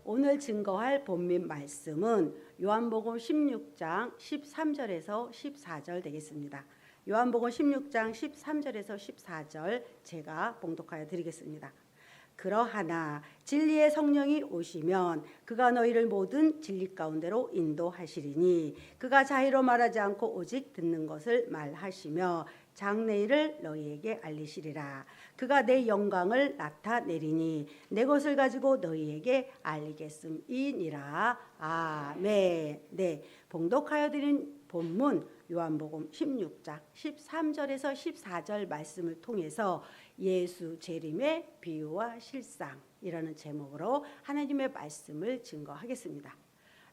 오늘 증거할 본문 말씀은 요한복음 16장 13절에서 14절 되겠습니다. 요한복음 16장 13절에서 14절 제가 봉독하여 드리겠습니다. 그러하나 진리의 성령이 오시면 그가 너희를 모든 진리 가운데로 인도하시리니 그가 자의로 말하지 않고 오직 듣는 것을 말하시며 장래일을 너희에게 알리시리라. 그가 내 영광을 나타내리니 내 것을 가지고 너희에게 알리겠음이니라. 아멘. 네, 봉독하여 드린 본문 요한복음 16장 13절에서 14절 말씀을 통해서 예수 재림의 비유와 실상이라는 제목으로 하나님의 말씀을 증거하겠습니다.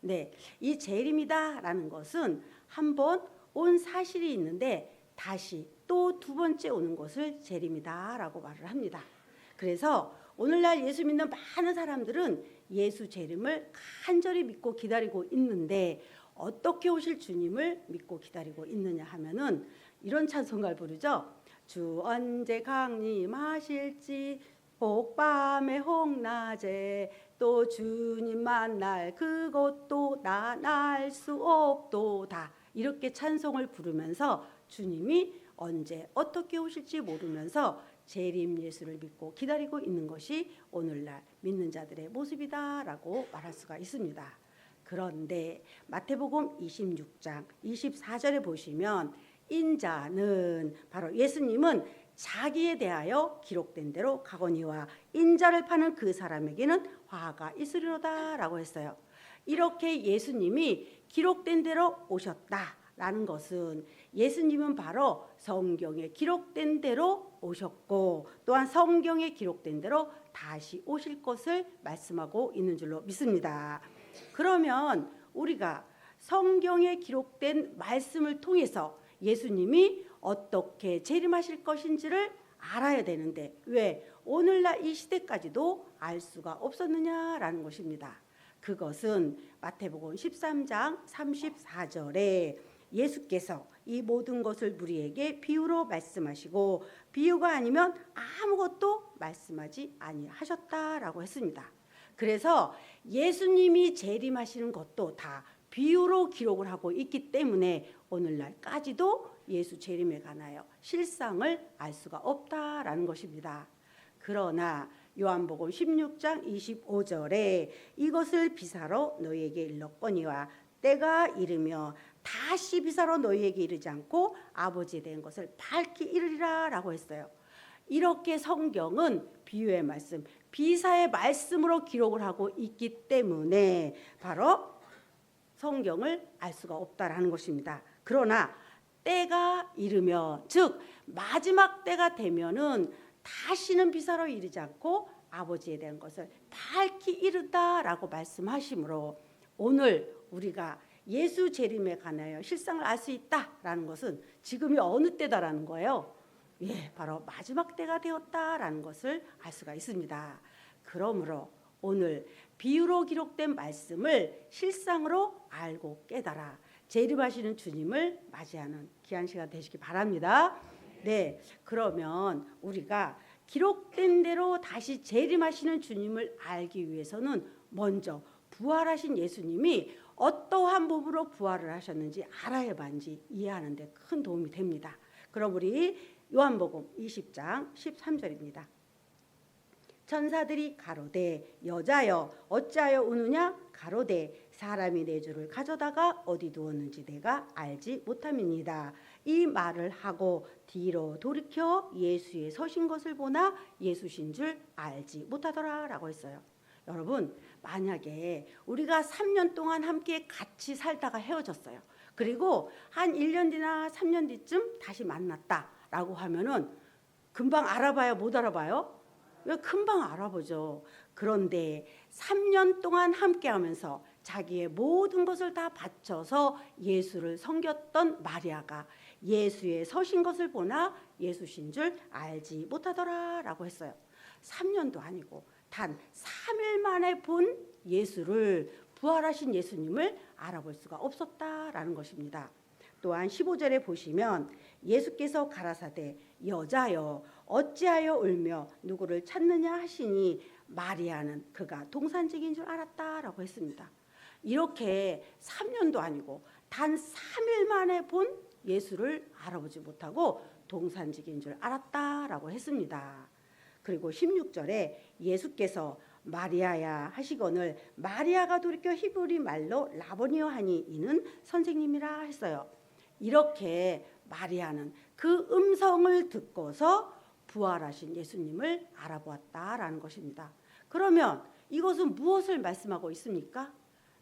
네, 이 재림이다라는 것은 한번 온 사실이 있는데 다시 또 두 번째 오는 것을 재림이다라고 말을 합니다. 그래서 오늘날 예수 믿는 많은 사람들은 예수 재림을 간절히 믿고 기다리고 있는데 어떻게 오실 주님을 믿고 기다리고 있느냐 하면은 이런 찬송가를 부르죠. 주 언제 강림하실지 혹밤에 혹낮에 또 주님 만날 그것도 난 알 수 없도다. 이렇게 찬송을 부르면서 주님이 언제 어떻게 오실지 모르면서 재림 예수를 믿고 기다리고 있는 것이 오늘날 믿는 자들의 모습이다라고 말할 수가 있습니다. 그런데 마태복음 26장 24절에 보시면 인자는 바로 예수님은 자기에 대하여 기록된 대로 가거니와 인자를 파는 그 사람에게는 화가 있으리로다라고 했어요. 이렇게 예수님이 기록된 대로 오셨다라는 것은 예수님은 바로 성경에 기록된 대로 오셨고 또한 성경에 기록된 대로 다시 오실 것을 말씀하고 있는 줄로 믿습니다. 그러면 우리가 성경에 기록된 말씀을 통해서 예수님이 어떻게 재림하실 것인지를 알아야 되는데 왜 오늘날 이 시대까지도 알 수가 없었느냐라는 것입니다. 그것은 마태복음 13장 34절에 예수께서 이 모든 것을 우리에게 비유로 말씀하시고 비유가 아니면 아무것도 말씀하지 아니하셨다라고 했습니다. 그래서 예수님이 재림하시는 것도 다 비유로 기록을 하고 있기 때문에 오늘날까지도 예수 재림에 관하여 실상을 알 수가 없다라는 것입니다. 그러나 요한복음 16장 25절에 이것을 비사로 너희에게 일렀거니와 때가 이르며 다시 비사로 너희에게 이르지 않고 아버지에 대한 것을 밝히 이르리라 라고 했어요. 이렇게 성경은 비유의 말씀, 비사의 말씀으로 기록을 하고 있기 때문에 바로 성경을 알 수가 없다라는 것입니다. 그러나 때가 이르면 즉 마지막 때가 되면은 다시는 비사로 이르지 않고 아버지에 대한 것을 밝히 이르다라고 말씀하시므로 오늘 우리가 예수 재림에 관하여 실상을 알 수 있다라는 것은 지금이 어느 때다라는 거예요. 예, 바로 마지막 때가 되었다라는 것을 알 수가 있습니다. 그러므로 오늘 비유로 기록된 말씀을 실상으로 알고 깨달아 재림하시는 주님을 맞이하는 귀한 시간 되시기 바랍니다. 네, 그러면 우리가 기록된 대로 다시 재림하시는 주님을 알기 위해서는 먼저 부활하신 예수님이 어떠한 몸으로 부활을 하셨는지 알아야만지 이해하는 데 큰 도움이 됩니다. 그럼 우리 요한복음 20장 13절입니다. 천사들이 가로되 여자여 어찌하여 우느냐 가로되 사람이 내 주를 가져다가 어디 두었는지 내가 알지 못함이니이다. 이 말을 하고 뒤로 돌이켜 예수의 서신 것을 보나 예수신 줄 알지 못하더라 라고 했어요. 여러분 만약에 우리가 3년 동안 함께 같이 살다가 헤어졌어요. 그리고 한 1년 뒤나 3년 뒤쯤 다시 만났다라고 하면은 금방 알아봐요? 못 알아봐요? 왜 금방 알아보죠. 그런데 3년 동안 함께하면서 자기의 모든 것을 다 바쳐서 예수를 섬겼던 마리아가 예수의 서신 것을 보나 예수신 줄 알지 못하더라라고 했어요. 3년도 아니고 단 3일 만에 본 예수를 부활하신 예수님을 알아볼 수가 없었다라는 것입니다. 또한 15절에 보시면 예수께서 가라사대 여자여 어찌하여 울며 누구를 찾느냐 하시니 마리아는 그가 동산직인 줄 알았다라고 했습니다. 이렇게 3년도 아니고 단 3일 만에 본 예수를 알아보지 못하고 동산직인 줄 알았다라고 했습니다. 그리고 16절에 예수께서 마리아야 하시거늘 마리아가 돌이켜 히브리 말로 라보니여 하니 이는 선생님이라 했어요. 이렇게 마리아는 그 음성을 듣고서 부활하신 예수님을 알아보았다라는 것입니다. 그러면 이것은 무엇을 말씀하고 있습니까?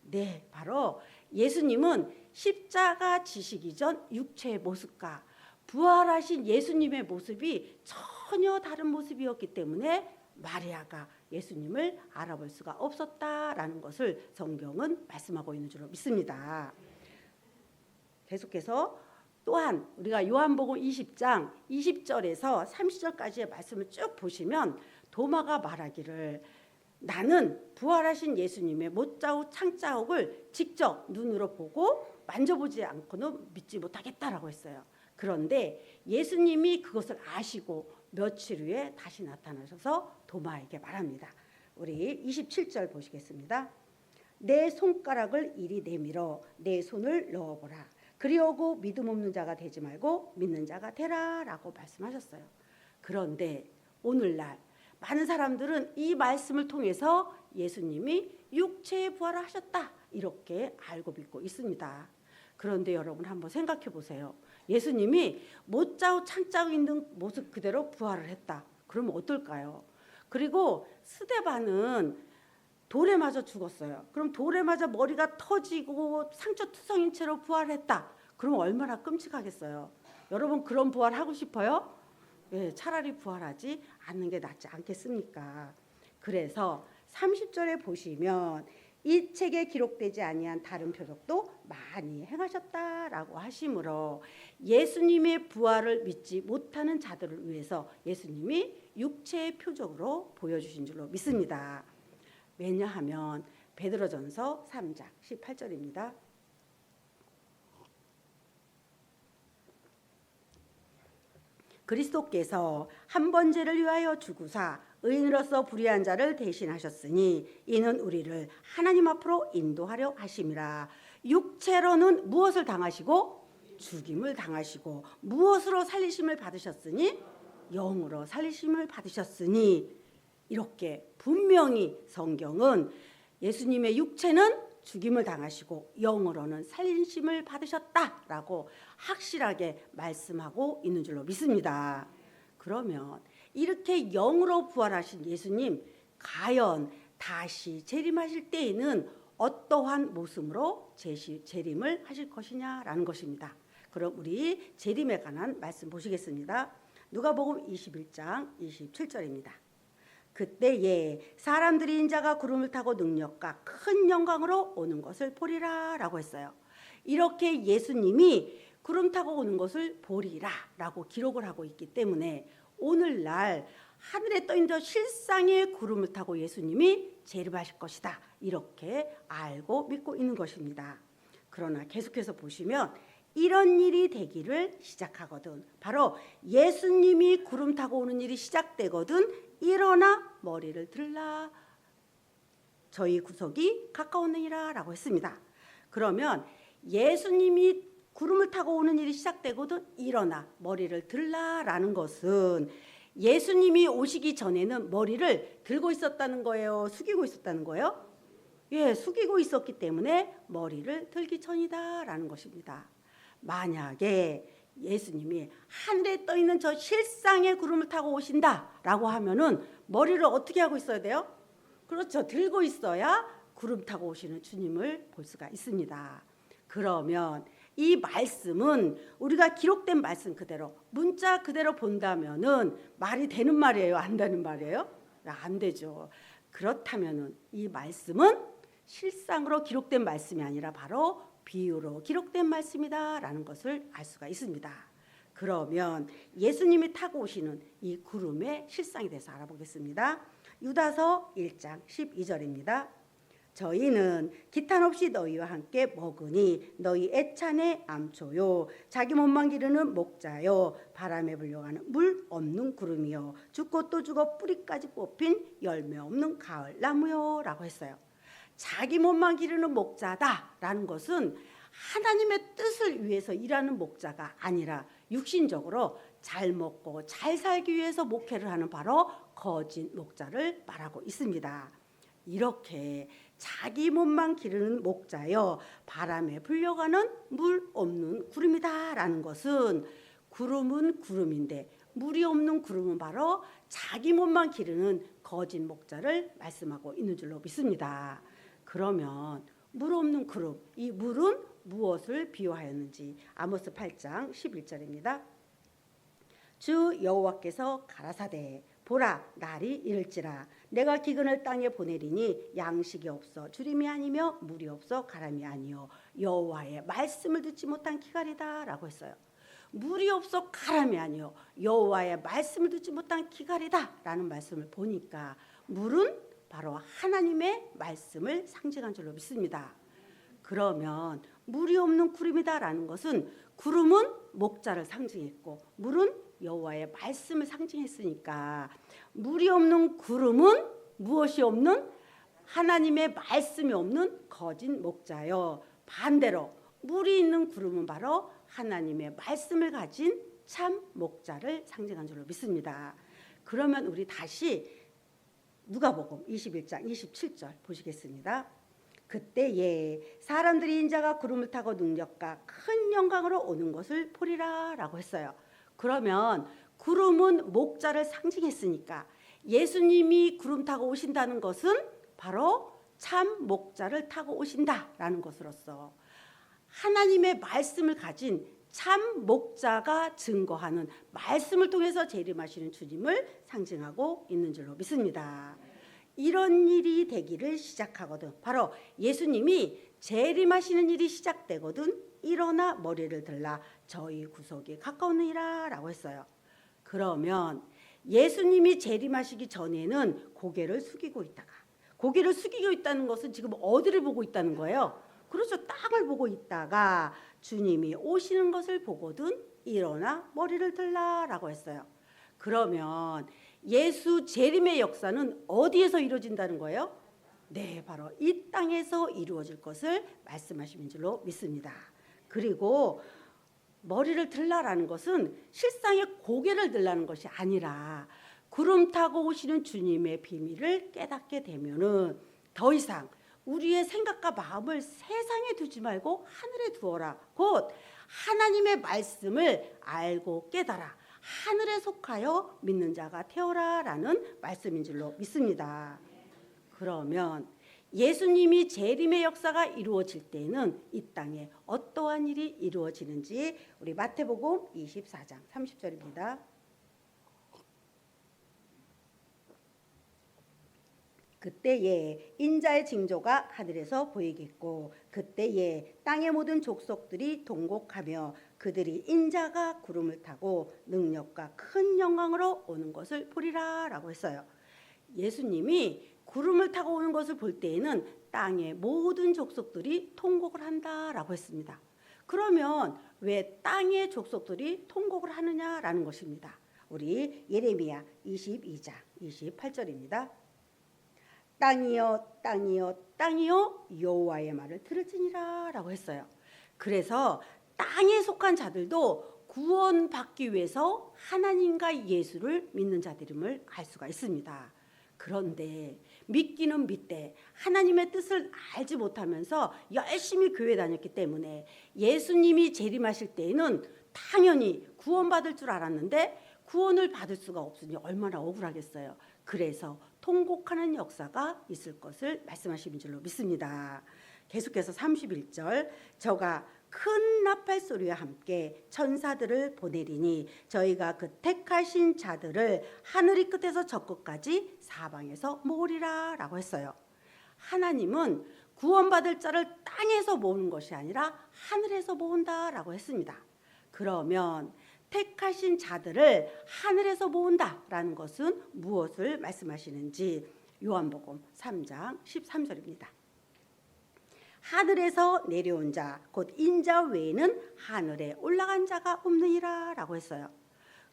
네, 바로 예수님은 십자가 지시기 전 육체의 모습과 부활하신 예수님의 모습이 전혀 다른 모습이었기 때문에 마리아가 예수님을 알아볼 수가 없었다라는 것을 성경은 말씀하고 있는 줄로 믿습니다. 계속해서 또한 우리가 요한복음 20장 20절에서 30절까지의 말씀을 쭉 보시면 도마가 말하기를 나는 부활하신 예수님의 못자국 창자국을 직접 눈으로 보고 만져보지 않고는 믿지 못하겠다라고 했어요. 그런데 예수님이 그것을 아시고 며칠 후에 다시 나타나셔서 도마에게 말합니다. 우리 27절 보시겠습니다. 내 손가락을 이리 내밀어 내 손을 넣어보라. 그리하고 믿음 없는 자가 되지 말고 믿는 자가 되라 라고 말씀하셨어요. 그런데 오늘날 많은 사람들은 이 말씀을 통해서 예수님이 육체의 부활을 하셨다 이렇게 알고 믿고 있습니다. 그런데 여러분 한번 생각해 보세요. 예수님이 못자국 창자국 있는 모습 그대로 부활을 했다. 그러면 어떨까요? 그리고 스데반은 돌에 맞아 죽었어요. 그럼 돌에 맞아 머리가 터지고 상처투성인 채로 부활했다. 그럼 얼마나 끔찍하겠어요. 여러분 그런 부활 하고 싶어요? 예, 차라리 부활하지 않는 게 낫지 않겠습니까? 그래서 30절에 보시면 이 책에 기록되지 아니한 다른 표적도 많이 행하셨다라고 하시므로 예수님의 부활을 믿지 못하는 자들을 위해서 예수님이 육체의 표적으로 보여주신 줄로 믿습니다. 왜냐하면 베드로전서 3장 18절입니다. 그리스도께서 한 번 죄를 위하여 죽으사 의인으로서 불의한 자를 대신하셨으니 이는 우리를 하나님 앞으로 인도하려 하심이라. 육체로는 무엇을 당하시고 죽임을 당하시고 무엇으로 살리심을 받으셨으니 영으로 살리심을 받으셨으니 이렇게 분명히 성경은 예수님의 육체는 죽임을 당하시고 영으로는 살리심을 받으셨다라고 확실하게 말씀하고 있는 줄로 믿습니다. 그러면 이렇게 영으로 부활하신 예수님 과연 다시 재림하실 때에는 어떠한 모습으로 재림을 하실 것이냐라는 것입니다. 그럼 우리 재림에 관한 말씀 보시겠습니다. 누가복음 21장 27절입니다. 그때에 사람들이 인자가 구름을 타고 능력과 큰 영광으로 오는 것을 보리라 라고 했어요. 이렇게 예수님이 구름 타고 오는 것을 보리라 라고 기록을 하고 있기 때문에 오늘날 하늘에 떠있는 저 실상의 구름을 타고 예수님이 재림하실 것이다 이렇게 알고 믿고 있는 것입니다. 그러나 계속해서 보시면 이런 일이 되기를 시작하거든 바로 예수님이 구름 타고 오는 일이 시작되거든 일어나 머리를 들라 저희 구속이 가까웠느니라 라고 했습니다. 그러면 예수님이 구름을 타고 오는 일이 시작되거든 일어나 머리를 들라 라는 것은 예수님이 오시기 전에는 머리를 들고 있었다는 거예요? 숙이고 있었다는 거예요? 예, 숙이고 있었기 때문에 머리를 들기 전이다 라는 것입니다. 만약에 예수님이 하늘에 떠있는 저 실상의 구름을 타고 오신다라고 하면은 머리를 어떻게 하고 있어야 돼요? 그렇죠. 들고 있어야 구름 타고 오시는 주님을 볼 수가 있습니다. 그러면 이 말씀은 우리가 기록된 말씀 그대로 문자 그대로 본다면은 말이 되는 말이에요? 안 되는 말이에요? 안 되죠. 그렇다면은 이 말씀은 실상으로 기록된 말씀이 아니라 바로 비유로 기록된 말씀이다라는 것을 알 수가 있습니다. 그러면 예수님이 타고 오시는 이 구름의 실상에 대해서 알아보겠습니다. 유다서 1장 12절입니다. 저희는 기탄 없이 너희와 함께 먹으니 너희 애찬의 암초요 자기 몸만 기르는 목자요 바람에 불려가는 물 없는 구름이요 죽고 또 죽어 뿌리까지 뽑힌 열매 없는 가을 나무요 라고 했어요. 자기 몸만 기르는 목자다라는 것은 하나님의 뜻을 위해서 일하는 목자가 아니라 육신적으로 잘 먹고 잘 살기 위해서 목회를 하는 바로 거짓 목자를 말하고 있습니다. 이렇게 자기 몸만 기르는 목자여 바람에 불려가는 물 없는 구름이다라는 것은 구름은 구름인데 물이 없는 구름은 바로 자기 몸만 기르는 거짓 목자를 말씀하고 있는 줄로 믿습니다. 그러면 물 없는 구름, 이 물은 무엇을 비유하였는지 아모스 8장 11절입니다. 주 여호와께서 가라사대 보라 날이 이를지라 내가 기근을 땅에 보내리니 양식이 없어 주림이 아니며 물이 없어 가람이 아니요 여호와의 말씀을 듣지 못한 기갈이다 라고 했어요. 물이 없어 가람이 아니요 여호와의 말씀을 듣지 못한 기갈이다 라는 말씀을 보니까 물은 바로 하나님의 말씀을 상징한 줄로 믿습니다. 그러면 물이 없는 구름이다 라는 것은 구름은 목자를 상징했고 물은 여호와의 말씀을 상징했으니까 물이 없는 구름은 무엇이 없는 하나님의 말씀이 없는 거짓 목자요 반대로 물이 있는 구름은 바로 하나님의 말씀을 가진 참 목자를 상징한 줄로 믿습니다. 그러면 우리 다시 누가복음 21장 27절 보시겠습니다. 그때에 사람들이 인자가 구름을 타고 능력과 큰 영광으로 오는 것을 보리라 라고 했어요. 그러면 구름은 목자를 상징했으니까 예수님이 구름 타고 오신다는 것은 바로 참 목자를 타고 오신다라는 것으로서 하나님의 말씀을 가진 참 목자가 증거하는 말씀을 통해서 재림하시는 주님을 상징하고 있는 줄로 믿습니다. 이런 일이 되기를 시작하거든 바로 예수님이 재림하시는 일이 시작되거든 일어나 머리를 들라 저희 구속이 가까우니라 라고 했어요. 그러면 예수님이 재림하시기 전에는 고개를 숙이고 있다가 고개를 숙이고 있다는 것은 지금 어디를 보고 있다는 거예요? 그렇죠. 땅을 보고 있다가 주님이 오시는 것을 보거든 일어나 머리를 들라 라고 했어요. 그러면 예수 재림의 역사는 어디에서 이루어진다는 거예요? 네, 바로 이 땅에서 이루어질 것을 말씀하시는 줄로 믿습니다. 그리고 머리를 들라라는 것은 실상의 고개를 들라는 것이 아니라 구름 타고 오시는 주님의 비밀을 깨닫게 되면은 더 이상 우리의 생각과 마음을 세상에 두지 말고 하늘에 두어라. 곧 하나님의 말씀을 알고 깨달아 하늘에 속하여 믿는 자가 되어라라는 말씀인 줄로 믿습니다. 그러면 예수님이 재림의 역사가 이루어질 때는 이 땅에 어떠한 일이 이루어지는지 우리 마태복음 24장 30절입니다. 그때에 인자의 징조가 하늘에서 보이겠고 그때에 땅의 모든 족속들이 동곡하며 그들이 인자가 구름을 타고 능력과 큰 영광으로 오는 것을 보리라 라고 했어요. 예수님이 구름을 타고 오는 것을 볼 때에는 땅의 모든 족속들이 통곡을 한다라고 했습니다. 그러면 왜 땅의 족속들이 통곡을 하느냐라는 것입니다. 우리 예레미야 22장 28절입니다. 땅이여 땅이여 땅이여 여호와의 말을 들을지니라 라고 했어요. 그래서 땅에 속한 자들도 구원받기 위해서 하나님과 예수를 믿는 자들임을 알 수가 있습니다. 그런데 믿기는 믿되 하나님의 뜻을 알지 못하면서 열심히 교회 다녔기 때문에 예수님이 재림하실 때에는 당연히 구원받을 줄 알았는데 구원을 받을 수가 없으니 얼마나 억울하겠어요. 그래서 통곡하는 역사가 있을 것을 말씀하시는 줄로 믿습니다. 계속해서 31절 저가 큰 나팔 소리와 함께 천사들을 보내리니 저희가 그 택하신 자들을 하늘이 끝에서 저 끝까지 사방에서 모으리라 라고 했어요. 하나님은 구원받을 자를 땅에서 모으는 것이 아니라 하늘에서 모은다라고 했습니다. 그러면 택하신 자들을 하늘에서 모은다라는 것은 무엇을 말씀하시는지 요한복음 3장 13절입니다. 하늘에서 내려온 자 곧 인자 외에는 하늘에 올라간 자가 없느니라 라고 했어요.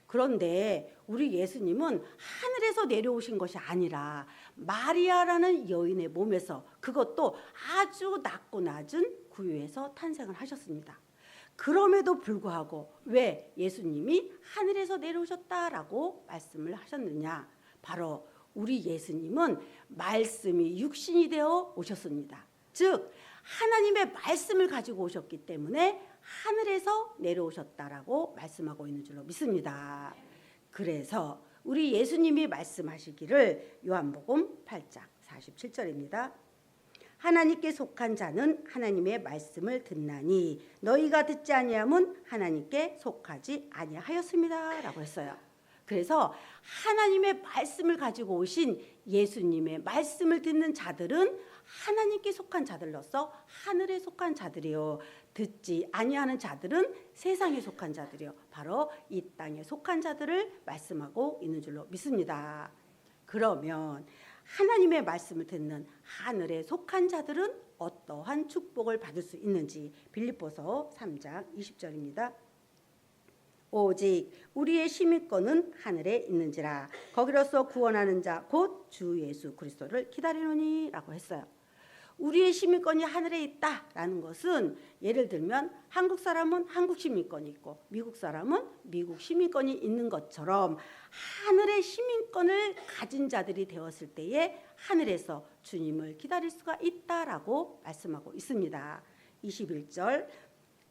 그런데 우리 예수님은 하늘에서 내려오신 것이 아니라 마리아라는 여인의 몸에서, 그것도 아주 낮고 낮은 구유에서 탄생을 하셨습니다. 그럼에도 불구하고 왜 예수님이 하늘에서 내려오셨다라고 말씀을 하셨느냐? 바로 우리 예수님은 말씀이 육신이 되어 오셨습니다. 즉 하나님의 말씀을 가지고 오셨기 때문에 하늘에서 내려오셨다라고 말씀하고 있는 줄로 믿습니다. 그래서 우리 예수님이 말씀하시기를 요한복음 8장 47절입니다. 하나님께 속한 자는 하나님의 말씀을 듣나니 너희가 듣지 아니함은 하나님께 속하지 아니하였습니다 라고 했어요. 그래서 하나님의 말씀을 가지고 오신 예수님의 말씀을 듣는 자들은 하나님께 속한 자들로서 하늘에 속한 자들이요, 듣지 아니하는 자들은 세상에 속한 자들이요, 바로 이 땅에 속한 자들을 말씀하고 있는 줄로 믿습니다. 그러면 하나님의 말씀을 듣는 하늘에 속한 자들은 어떠한 축복을 받을 수 있는지 빌립보서 3장 20절입니다. 오직 우리의 시민권은 하늘에 있는지라 거기로서 구원하는 자 곧 주 예수 그리스도를 기다리노니 라고 했어요. 우리의 시민권이 하늘에 있다라는 것은, 예를 들면 한국 사람은 한국 시민권이 있고 미국 사람은 미국 시민권이 있는 것처럼 하늘의 시민권을 가진 자들이 되었을 때에 하늘에서 주님을 기다릴 수가 있다라고 말씀하고 있습니다. 21절,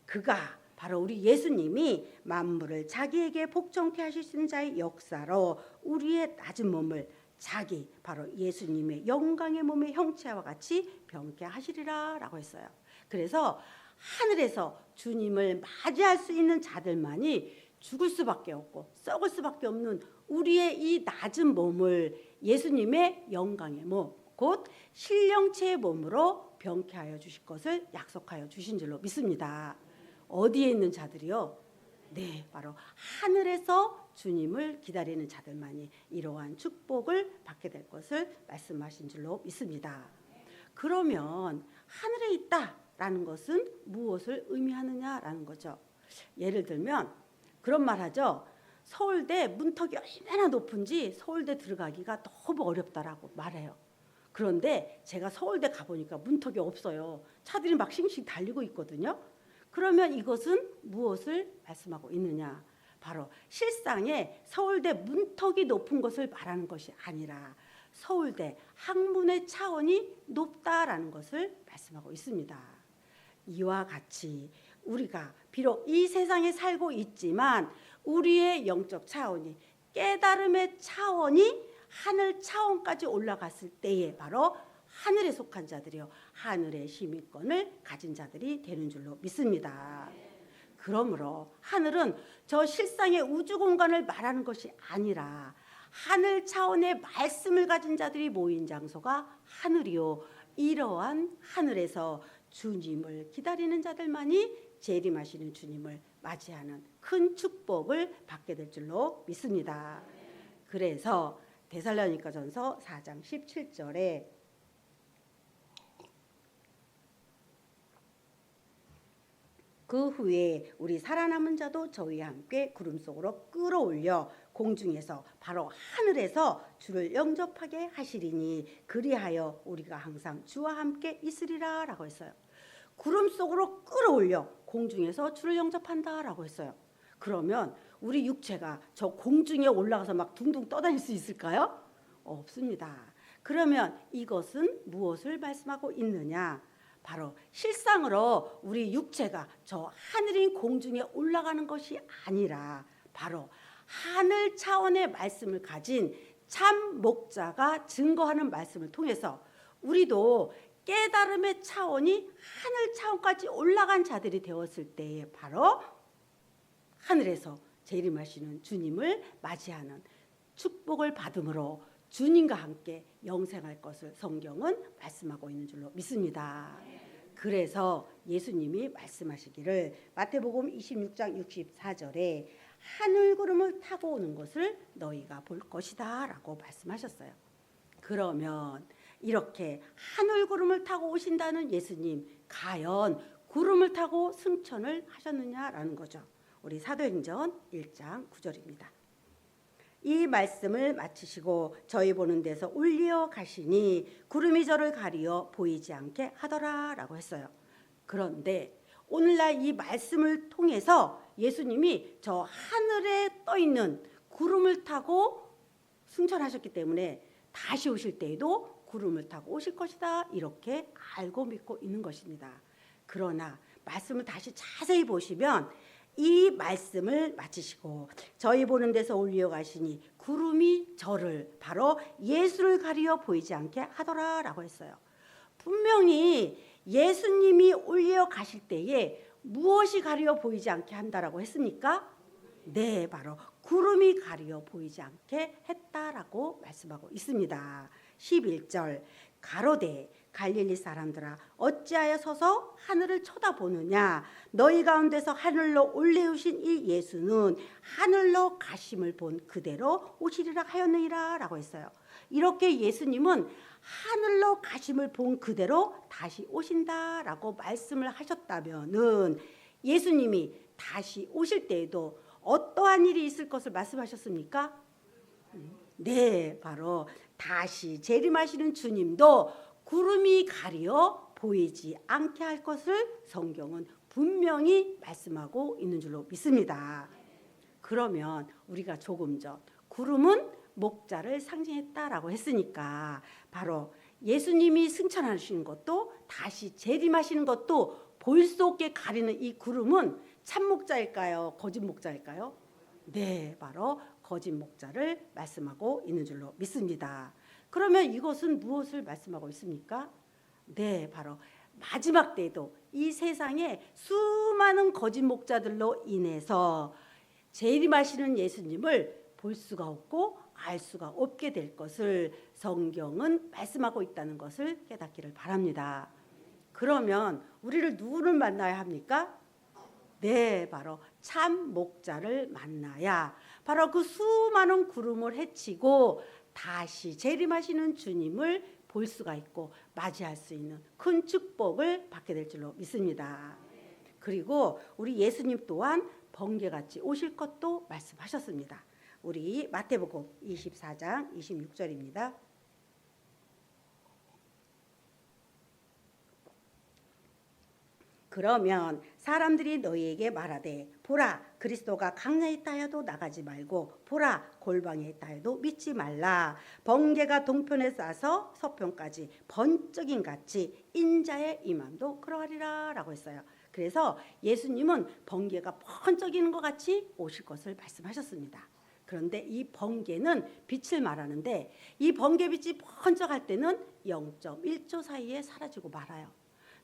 그가 바로 우리 예수님이 만물을 자기에게 복종케 하시는 자의 역사로 우리의 낮은 몸을 자기 바로 예수님의 영광의 몸의 형체와 같이 병케 하시리라 라고 했어요. 그래서 하늘에서 주님을 맞이할 수 있는 자들만이 죽을 수밖에 없고 썩을 수밖에 없는 우리의 이 낮은 몸을 예수님의 영광의 몸 곧 신령체의 몸으로 병케 하여 주실 것을 약속하여 주신 줄로 믿습니다. 어디에 있는 자들이요? 네, 바로 하늘에서 주님을 기다리는 자들만이 이러한 축복을 받게 될 것을 말씀하신 줄로 믿습니다. 그러면 하늘에 있다라는 것은 무엇을 의미하느냐라는 거죠. 예를 들면 그런 말 하죠. 서울대 문턱이 얼마나 높은지 서울대 들어가기가 너무 어렵다라고 말해요. 그런데 제가 서울대 가보니까 문턱이 없어요. 차들이 막 싱싱 달리고 있거든요. 그러면 이것은 무엇을 말씀하고 있느냐? 바로 실상에 서울대 문턱이 높은 것을 말하는 것이 아니라 서울대 학문의 차원이 높다라는 것을 말씀하고 있습니다. 이와 같이 우리가 비록 이 세상에 살고 있지만 우리의 영적 차원이, 깨달음의 차원이 하늘 차원까지 올라갔을 때에 바로 하늘에 속한 자들이요, 하늘의 시민권을 가진 자들이 되는 줄로 믿습니다. 그러므로 하늘은 저 실상의 우주 공간을 말하는 것이 아니라 하늘 차원의 말씀을 가진 자들이 모인 장소가 하늘이요, 이러한 하늘에서 주님을 기다리는 자들만이 재림하시는 주님을 맞이하는 큰 축복을 받게 될 줄로 믿습니다. 그래서 데살로니가전서 4장 17절에 그 후에 우리 살아남은 자도 저희와 함께 구름 속으로 끌어올려 공중에서 바로 하늘에서 주를 영접하게 하시리니 그리하여 우리가 항상 주와 함께 있으리라 라고 했어요. 구름 속으로 끌어올려 공중에서 주를 영접한다라고 했어요. 그러면 우리 육체가 저 공중에 올라가서 막 둥둥 떠다닐 수 있을까요? 없습니다. 그러면 이것은 무엇을 말씀하고 있느냐? 바로 실상으로 우리 육체가 저 하늘인 공중에 올라가는 것이 아니라 바로 하늘 차원의 말씀을 가진 참 목자가 증거하는 말씀을 통해서 우리도 깨달음의 차원이 하늘 차원까지 올라간 자들이 되었을 때에 바로 하늘에서 재림하시는 주님을 맞이하는 축복을 받음으로 주님과 함께 영생할 것을 성경은 말씀하고 있는 줄로 믿습니다. 그래서 예수님이 말씀하시기를 마태복음 26장 64절에 하늘 구름을 타고 오는 것을 너희가 볼 것이다 라고 말씀하셨어요. 그러면 이렇게 하늘 구름을 타고 오신다는 예수님, 과연 구름을 타고 승천을 하셨느냐라는 거죠. 우리 사도행전 1장 9절입니다. 이 말씀을 마치시고 저희 보는 데서 올려 가시니 구름이 저를 가리어 보이지 않게 하더라라고 했어요. 그런데 오늘날 이 말씀을 통해서 예수님이 저 하늘에 떠 있는 구름을 타고 승천하셨기 때문에 다시 오실 때에도 구름을 타고 오실 것이다, 이렇게 알고 믿고 있는 것입니다. 그러나 말씀을 다시 자세히 보시면 이 말씀을 마치시고 저희 보는 데서 올려 가시니 구름이 저를, 바로 예수를 가리어 보이지 않게 하더라라고 했어요. 분명히 예수님이 올려 가실 때에 무엇이 가리어 보이지 않게 한다라고 했습니까? 네, 바로 구름이 가리어 보이지 않게 했다라고 말씀하고 있습니다. 11절 가로되 갈릴리 사람들아 어찌하여 서서 하늘을 쳐다보느냐, 너희 가운데서 하늘로 올려오신 이 예수는 하늘로 가심을 본 그대로 오시리라 하였느니라 라고 했어요. 이렇게 예수님은 하늘로 가심을 본 그대로 다시 오신다라고 말씀을 하셨다면은 예수님이 다시 오실 때에도 어떠한 일이 있을 것을 말씀하셨습니까? 네, 바로 다시 재림하시는 주님도 구름이 가리어 보이지 않게 할 것을 성경은 분명히 말씀하고 있는 줄로 믿습니다. 그러면 우리가 조금 전 구름은 목자를 상징했다라고 했으니까 바로 예수님이 승천하시는 것도 다시 재림하시는 것도 볼 수 없게 가리는 이 구름은 참 목자일까요? 거짓 목자일까요? 네, 바로 거짓 목자를 말씀하고 있는 줄로 믿습니다. 그러면 이것은 무엇을 말씀하고 있습니까? 네, 바로 마지막 때에도 이 세상에 수많은 거짓 목자들로 인해서 재림하시는 예수님을 볼 수가 없고 알 수가 없게 될 것을 성경은 말씀하고 있다는 것을 깨닫기를 바랍니다. 그러면 우리를 누구를 만나야 합니까? 네, 바로 참 목자를 만나야 바로 그 수많은 구름을 헤치고 다시 재림하시는 주님을 볼 수가 있고 맞이할 수 있는 큰 축복을 받게 될 줄로 믿습니다. 그리고 우리 예수님 또한 번개같이 오실 것도 말씀하셨습니다. 우리 마태복음 24장 26절입니다. 그러면 사람들이 너희에게 말하되 보라 그리스도가 강야에 있다 하여도 나가지 말고 보라 골방에 있다 해도 믿지 말라. 번개가 동편에 싸서 서편까지 번쩍임 같이 인자의 임함도 그러하리라 라고 했어요. 그래서 예수님은 번개가 번쩍이는 것 같이 오실 것을 말씀하셨습니다. 그런데 이 번개는 빛을 말하는데 이 번개빛이 번쩍할 때는 0.1초 사이에 사라지고 말아요.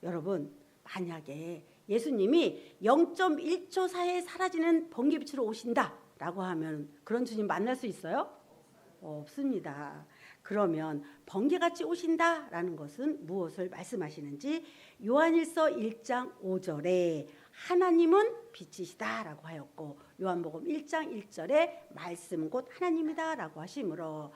여러분, 만약에 예수님이 0.1초 사이에 사라지는 번개빛으로 오신다라고 하면 그런 주님 만날 수 있어요? 없습니다. 그러면 번개같이 오신다라는 것은 무엇을 말씀하시는지 요한일서 1장 5절에 하나님은 빛이시다라고 하였고 요한복음 1장 1절에 말씀 곧 하나님이다라고 하시므로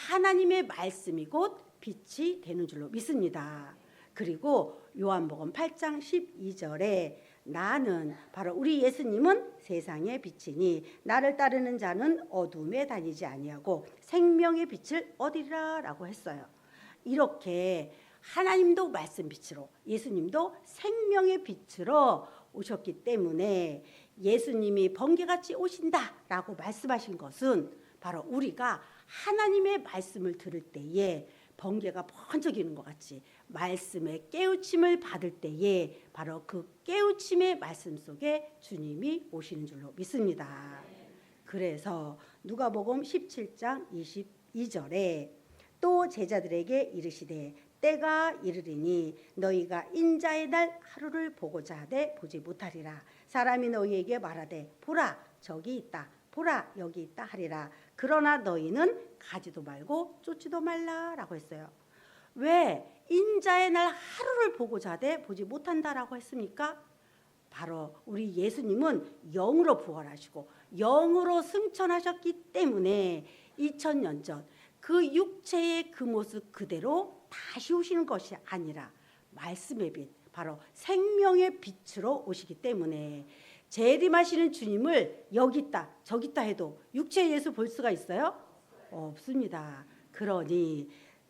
하나님의 말씀이 곧 빛이 되는 줄로 믿습니다. 그리고 요한복음 8장 12절에 나는 바로 우리 예수님은 세상의 빛이니 나를 따르는 자는 어둠에 다니지 아니하고 생명의 빛을 얻으리라 라고 했어요. 이렇게 하나님도 말씀 빛으로 예수님도 생명의 빛으로 오셨기 때문에 예수님이 번개같이 오신다라고 말씀하신 것은 바로 우리가 하나님의 말씀을 들을 때에 번개가 번쩍이는 것 같이 말씀의 깨우침을 받을 때에 바로 그 깨우침의 말씀 속에 주님이 오시는 줄로 믿습니다. 그래서 누가복음 17장 22절에 또 제자들에게 이르시되 때가 이르리니 너희가 인자의 날 하루를 보고자 하되 보지 못하리라. 사람이 너희에게 말하되 보라 저기 있다 보라 여기 있다 하리라. 그러나 너희는 가지도 말고 쫓지도 말라라고 했어요. 왜 인자의 날 하루를 보고자 하되 보지 못한다라고 했습니까? 바로 우리 예수님은 영으로 부활하시고 영으로 승천하셨기 때문에 2000년 전 그 육체의 그 모습 그대로 다시 오시는 것이 아니라 말씀의 빛, 바로 생명의 빛으로 오시기 때문에 재림하시는 주님을 여기 있다 저기 있다 해도 육체의 예수 볼 수가 있어요? 없습니다. 그러니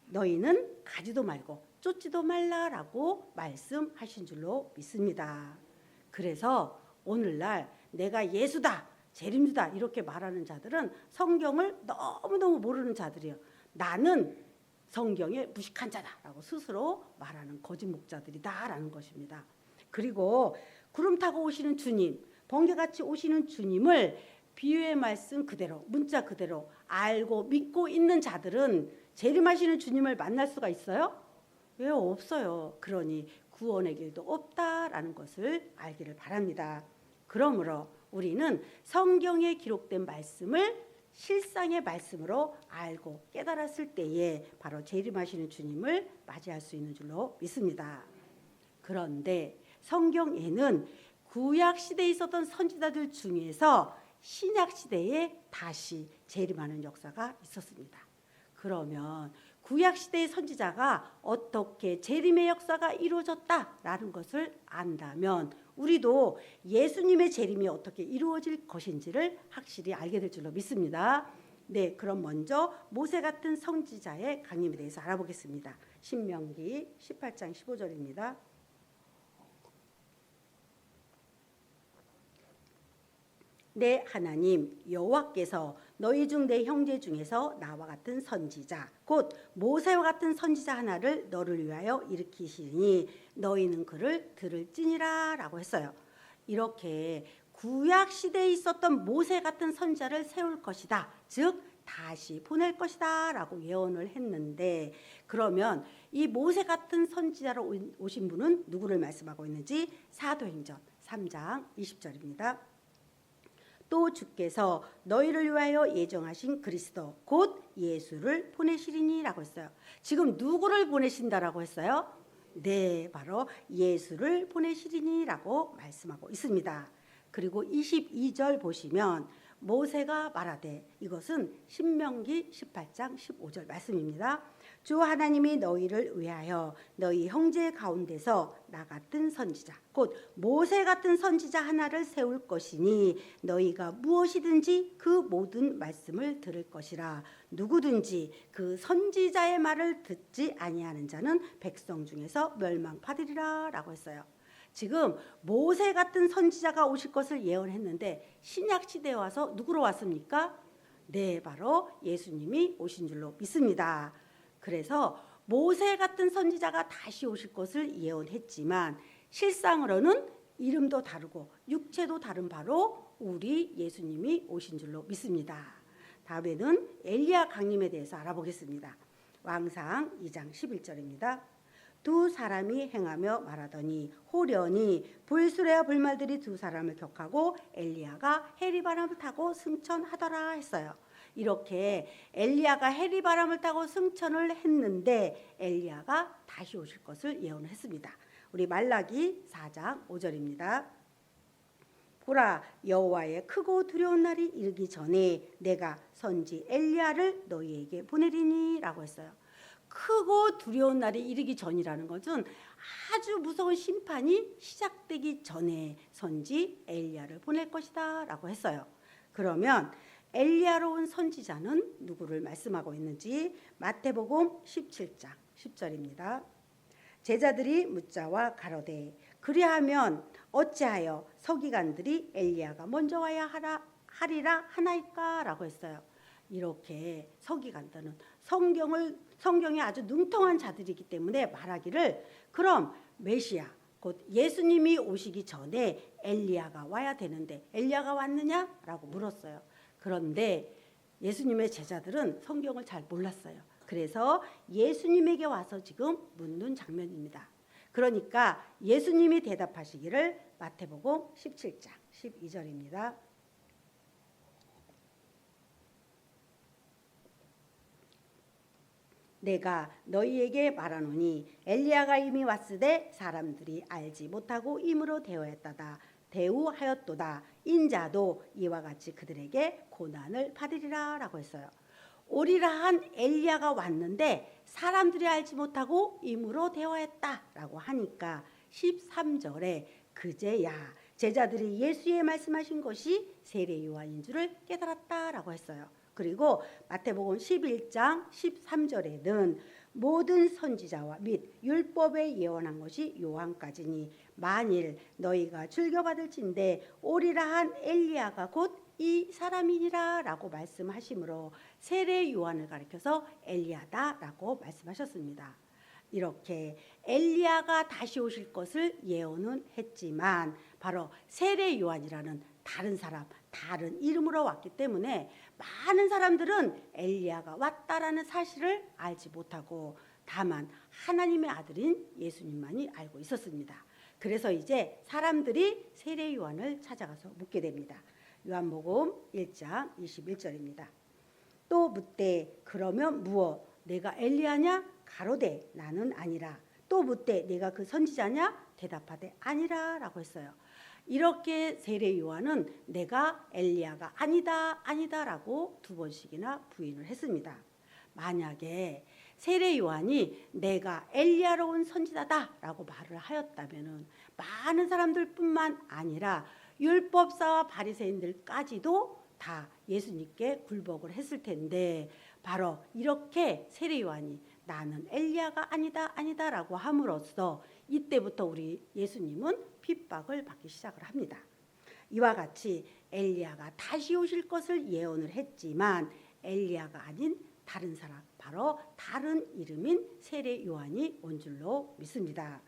너희는 가지도 말고 쫓지도 말라라고 말씀하신 줄로 믿습니다. 그래서 오늘날 내가 예수다 재림주다 이렇게 말하는 자들은 성경을 너무너무 모르는 자들이에요. 나는 성경에 무식한 자다라고 스스로 말하는 거짓 목자들이다라는 것입니다. 그리고 구름 타고 오시는 주님, 번개같이 오시는 주님을 비유의 말씀 그대로, 문자 그대로 알고 믿고 있는 자들은 재림하시는 주님을 만날 수가 있어요? 왜 없어요? 그러니 구원의 길도 없다라는 것을 알기를 바랍니다. 그러므로 우리는 성경에 기록된 말씀을 실상의 말씀으로 알고 깨달았을 때에 바로 재림하시는 주님을 맞이할 수 있는 줄로 믿습니다. 그런데 성경에는 구약 시대에 있었던 선지자들 중에서 신약 시대에 다시 재림하는 역사가 있었습니다. 그러면 구약 시대의 선지자가 어떻게 재림의 역사가 이루어졌다라는 것을 안다면 우리도 예수님의 재림이 어떻게 이루어질 것인지를 확실히 알게 될 줄로 믿습니다. 네, 그럼 먼저 모세 같은 선지자의 강림에 대해서 알아보겠습니다. 신명기 18장 15절입니다. 내 하나님 여호와께서 너희 중 내 형제 중에서 나와 같은 선지자 곧 모세와 같은 선지자 하나를 너를 위하여 일으키시니 너희는 그를 들을지니라 라고 했어요. 이렇게 구약 시대에 있었던 모세 같은 선지자를 세울 것이다, 즉 다시 보낼 것이다 라고 예언을 했는데, 그러면 이 모세 같은 선지자로 오신 분은 누구를 말씀하고 있는지 사도행전 3장 20절입니다. 또 주께서 너희를 위하여 예정하신 그리스도 곧 예수를 보내시리니 라고 했어요. 지금 누구를 보내신다라고 했어요? 네, 바로 예수를 보내시리니 라고 말씀하고 있습니다. 그리고 22절 보시면 모세가 말하되, 이것은 신명기 18장 15절 말씀입니다. 주 하나님이 너희를 위하여 너희 형제 가운데서 나 같은 선지자 곧 모세 같은 선지자 하나를 세울 것이니 너희가 무엇이든지 그 모든 말씀을 들을 것이라. 누구든지 그 선지자의 말을 듣지 아니하는 자는 백성 중에서 멸망받으리라 라고 했어요. 지금 모세 같은 선지자가 오실 것을 예언했는데 신약 시대에 와서 누구로 왔습니까? 네, 바로 예수님이 오신 줄로 믿습니다. 그래서 모세 같은 선지자가 다시 오실 것을 예언했지만 실상으로는 이름도 다르고 육체도 다른 바로 우리 예수님이 오신 줄로 믿습니다. 다음에는 엘리야 강림에 대해서 알아보겠습니다. 왕상 2장 11절입니다. 두 사람이 행하며 말하더니 호련히 불수레와 불말들이 두 사람을 격하고 엘리야가 해리바람을 타고 승천하더라 했어요. 이렇게 엘리야가 해리바람을 타고 승천을 했는데 엘리야가 다시 오실 것을 예언했습니다. 우리 말라기 4장 5절입니다. 보라, 여호와의 크고 두려운 날이 이르기 전에 내가 선지 엘리야를 너희에게 보내리니 라고 했어요. 크고 두려운 날이 이르기 전이라는 것은 아주 무서운 심판이 시작되기 전에 선지 엘리야를 보낼 것이다 라고 했어요. 그러면 엘리야로 온 선지자는 누구를 말씀하고 있는지 마태복음 17장 10절입니다. 제자들이 묻자와 가로되 그리하면 어찌하여 서기관들이 엘리야가 먼저 와야 하리라 하나이까 라고 했어요. 이렇게 서기관들은 성경에 아주 능통한 자들이기 때문에 말하기를, 그럼 메시아 곧 예수님이 오시기 전에 엘리야가 와야 되는데 엘리야가 왔느냐라고 물었어요. 그런데 예수님의 제자들은 성경을 잘 몰랐어요. 그래서 예수님에게 와서 지금 묻는 장면입니다. 그러니까 예수님이 대답하시기를 마태복음 17장 12절입니다. 내가 너희에게 말하노니 엘리야가 이미 왔으되 사람들이 알지 못하고 임으로 대우하였도다. 인자도 이와 같이 그들에게 고난을 받으리라 라고 했어요. 오리라 한 엘리야가 왔는데 사람들이 알지 못하고 임으로 대화했다라고 하니까 13절에 그제야 제자들이 예수의 말씀하신 것이 세례 요한인 줄을 깨달았다라고 했어요. 그리고 마태복음 11장 13절에는 모든 선지자와 및 율법에 예언한 것이 요한까지니 만일 너희가 즐겨받을진대 오리라 한 엘리야가 곧 이 사람이니라 라고 말씀하시므로 세례 요한을 가리켜서 엘리야다라고 말씀하셨습니다. 이렇게 엘리야가 다시 오실 것을 예언은 했지만 바로 세례 요한이라는 다른 사람, 다른 이름으로 왔기 때문에 많은 사람들은 엘리야가 왔다라는 사실을 알지 못하고 다만 하나님의 아들인 예수님만이 알고 있었습니다. 그래서 이제 사람들이 세례 요한을 찾아가서 묻게 됩니다. 요한복음 1장 21절입니다. 또 묻되 그러면 무엇 내가 엘리야냐? 가로되 나는 아니라. 또 묻되 내가 그 선지자냐? 대답하되 아니라 라고 했어요. 이렇게 세례 요한은 내가 엘리야가 아니다 라고 2번씩이나 부인을 했습니다. 만약에 세례 요한이 내가 엘리야로 온 선지자다 라고 말을 하였다면 많은 사람들뿐만 아니라 율법사와 바리새인들까지도 다 예수님께 굴복을 했을 텐데 바로 이렇게 세례 요한이 나는 엘리야가 아니다 라고 함으로써 이때부터 우리 예수님은 핍박을 받기 시작을 합니다. 이와 같이 엘리야가 다시 오실 것을 예언을 했지만 엘리야가 아닌 다른 사람, 바로 다른 이름인 세례 요한이 온 줄로 믿습니다.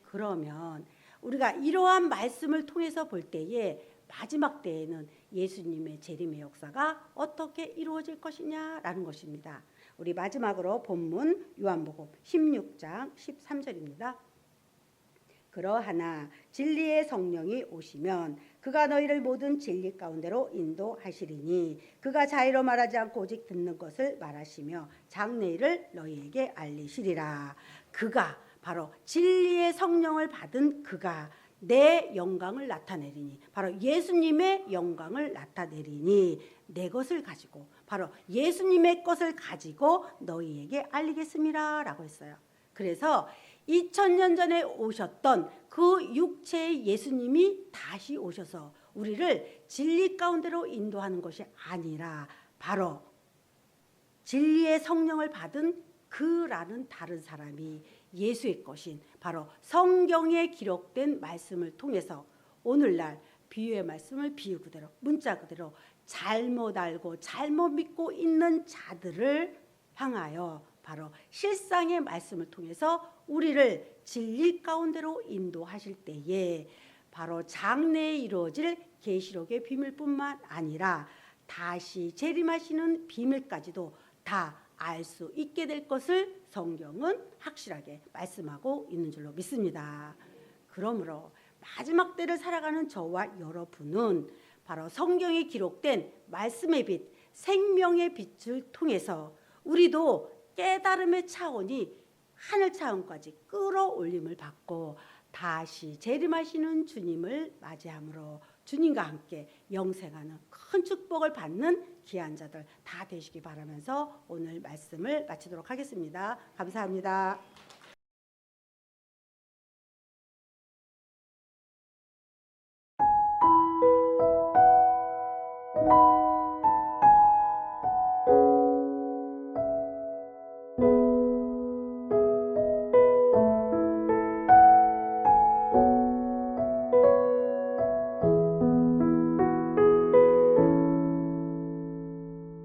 그러면 우리가 이러한 말씀을 통해서 볼 때에 마지막 때에는 예수님의 재림의 역사가 어떻게 이루어질 것이냐라는 것입니다. 우리 마지막으로 본문 요한복음 16장 13절입니다. 그러하나 진리의 성령이 오시면 그가 너희를 모든 진리 가운데로 인도하시리니 그가 자의로 말하지 않고 오직 듣는 것을 말하시며 장래일을 너희에게 알리시리라. 그가 바로 진리의 성령을 받은 그가 내 영광을 나타내리니 바로 예수님의 영광을 나타내리니 내 것을 가지고 바로 예수님의 것을 가지고 너희에게 알리겠습니다 라고 했어요. 그래서 2000년 전에 오셨던 그 육체의 예수님이 다시 오셔서 우리를 진리 가운데로 인도하는 것이 아니라 바로 진리의 성령을 받은 그라는 다른 사람이 예수의 것인 바로 성경에 기록된 말씀을 통해서 오늘날 비유의 말씀을 비유 그대로 문자 그대로 잘못 알고 잘못 믿고 있는 자들을 향하여 바로 실상의 말씀을 통해서 우리를 진리 가운데로 인도하실 때에 바로 장래에 이루어질 계시록의 비밀뿐만 아니라 다시 재림하시는 비밀까지도 다 알 수 있게 될 것을 성경은 확실하게 말씀하고 있는 줄로 믿습니다. 그러므로 마지막 때를 살아가는 저와 여러분은 바로 성경에 기록된 말씀의 빛, 생명의 빛을 통해서 우리도 깨달음의 차원이 하늘 차원까지 끌어올림을 받고 다시 재림하시는 주님을 맞이함으로 주님과 함께 영생하는 큰 축복을 받는 귀한 자들 다 되시기 바라면서 오늘 말씀을 마치도록 하겠습니다. 감사합니다.